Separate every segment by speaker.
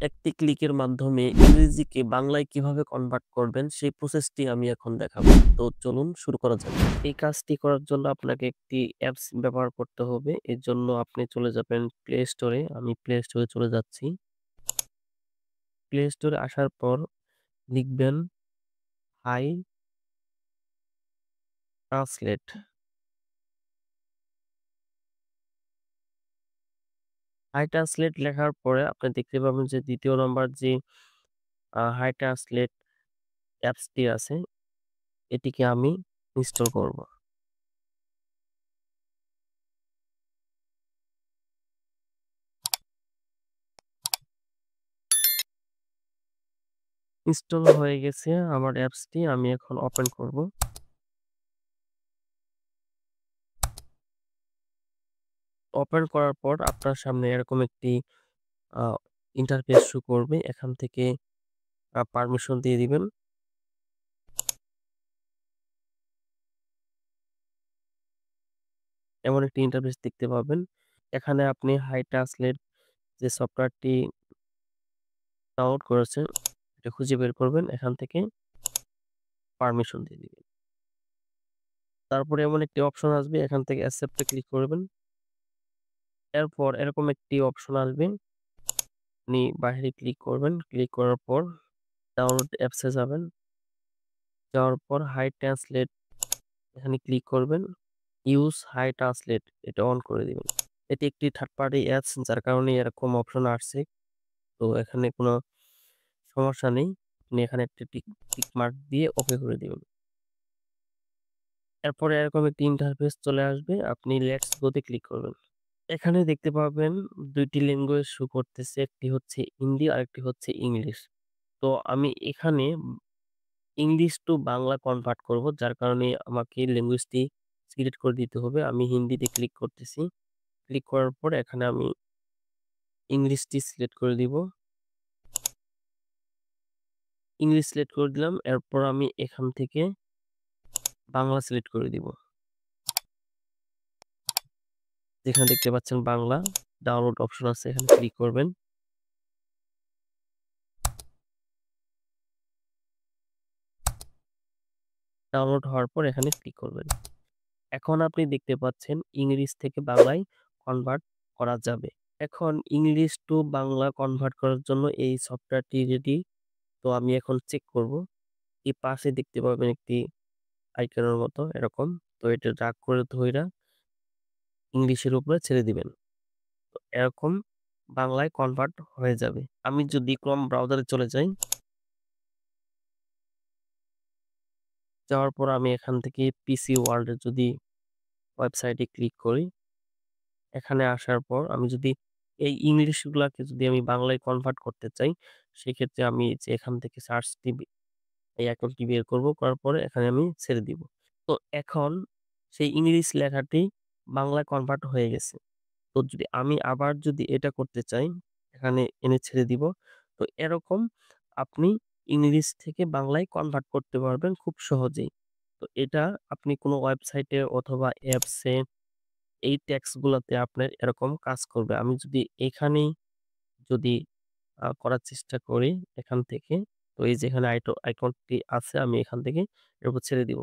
Speaker 1: একটি ক্লিকের মাধ্যমে ইংরেজিকে বাংলায় কিভাবে কনভার্ট করবেন সেই প্রসেসটি আমি এখন দেখাবো। তো চলুন শুরু করা যাক। এই কাজটি করার জন্য আপনাকে একটি অ্যাপস ব্যবহার করতে হবে। এর জন্য আপনি চলে যাবেন প্লে স্টোরে। আমি প্লে স্টোরে চলে যাচ্ছি। প্লে স্টোরে আসার পর লিখবেন হাই ট্রান্সলেট। হাই ট্রান্সলেট লেখার পরে আপনি দেখতে পাবেন যে ২য় নাম্বার যে হাই ট্রান্সলেট অ্যাপসটি আছে এটিকে আমি ইনস্টল করব। ইনস্টল হয়ে গেছে আমার অ্যাপসটি। আমি এখন ওপেন করব। ওপেন করার পর আপনার সামনে এরকম একটি আ ইন্টারফেস শো করবে। এখান থেকে পারমিশন দিয়ে দিবেন। এমন একটি ইন্টারফেস দেখতে পাবেন। এখানে আপনি হাই ট্রান্সলেট যে সফটওয়্যারটি ডাউনলোড করেছেন এটা খুঁজে বের করবেন। এখান থেকে পারমিশন দিয়ে দিবেন। তারপরে এমন একটি অপশন আসবে, এখান থেকে অ্যাকসেপ্ট এ ক্লিক করবেন। এরপর এরকম একটি অপশন আসবে। আপনি বাহিরে ক্লিক করবেন। ক্লিক করার পর ডাউনলোড অ্যাপস এ যাবেন। যাওয়ার পর হাই ট্রান্সলেট এখানে ক্লিক করবেন। ইউজ হাই ট্রান্সলেট এটা অন করে দিবেন। এটি একটি থার্ড পার্টি অ্যাপস যার কারণে এরকম অপশন আসছে। তো এখানে কোনো সমস্যা নেই। আপনি এখানে একটা টিক মার্ক দিয়ে ওকে করে দিবেন। এরপরে এরকম একটি ইন্টারফেস চলে আসবে। আপনি লেটস গো তে ক্লিক করবেন। এখানে দেখতে পাবেন ২ টি ল্যাঙ্গুয়েজ শো করতেছে। একটি হচ্ছে হিন্দি আরেকটি হচ্ছে ইংলিশ। তো আমি এখানে ইংলিশ টু বাংলা কনভার্ট করব। যার কারণে আমাকে ল্যাঙ্গুয়েজটি সিলেক্ট করে দিতে হবে। আমি হিন্দিতে ক্লিক করতেছি। ক্লিক করার পর এখানে আমি ইংলিশটি সিলেক্ট করে দিব। ইংলিশ সিলেক্ট করে দিলাম। এরপর আমি এখান থেকে বাংলা সিলেক্ট করে দিব। যেখানে দেখতে পাচ্ছেন বাংলা ডাউনলোড অপশন আছে এখানে ক্লিক করবেন। ডাউনলোড হওয়ার পর এখানে ক্লিক করবেন। এখন আপনি দেখতে পাচ্ছেন ইংলিশ থেকে বাংলায় কনভার্ট করা যাবে। এখন ইংলিশ টু বাংলা কনভার্ট করার জন্য এই সফটওয়্যারটি রেডি। তো আমি এখন চেক করব। এই পাশে দেখতে পাবেন একটি আইকনের মতো এরকম। তো এটা ড্রাগ করে ধইরা ইংলিশের উপরে ছেড়ে দিবেন। তো এরকম বাংলায় কনভার্ট হয়ে যাবে। আমি যদি ক্রোম ব্রাউজারে চলে যাই, যাওয়ার পর আমি এখান থেকে পিসি ওয়ার্ল্ড এর যদি ওয়েবসাইটে ক্লিক করি, এখানে আসার পর আমি যদি এই ইংলিশ গুলাকে যদি আমি বাংলায় কনভার্ট করতে চাই, সেক্ষেত্রে আমি যে এখান থেকে সার্চটি এই আইকনটি বের করব। করার পরে এখানে আমি ছেড়ে দিব। তো এখন সেই ইংলিশ লেখাটি বাংলায় কনভার্ট হয়ে গেছে। তো যদি আমি আবার যদি এটা করতে চাই, এখানে এনে ছেড়ে দিব। তো এরকম আপনি ইংলিশ থেকে বাংলায় কনভার্ট করতে পারবেন খুব সহজেই। তো এটা আপনি কোনো ওয়েবসাইটে অথবা অ্যাপসে এই টেক্সট গুলাতে আপনার এরকম কাজ করবে। আমি যদি এখানেই যদি করার চেষ্টা করি এখান থেকে, তো এই যে এখানে আইকনটি আছে আমি এখান থেকে এর উপর ছেড়ে দিব।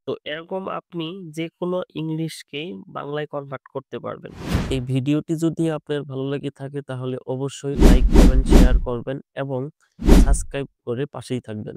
Speaker 1: তো এরকম আপনি যেকোনো ইংলিশকেই বাংলায় কনভার্ট করতে পারবেন। এই ভিডিওটি যদি আপনার ভালো লেগে থাকে তাহলে অবশ্যই লাইক, কমেন্ট, শেয়ার করবেন এবং সাবস্ক্রাইব করে পাশেই থাকবেন।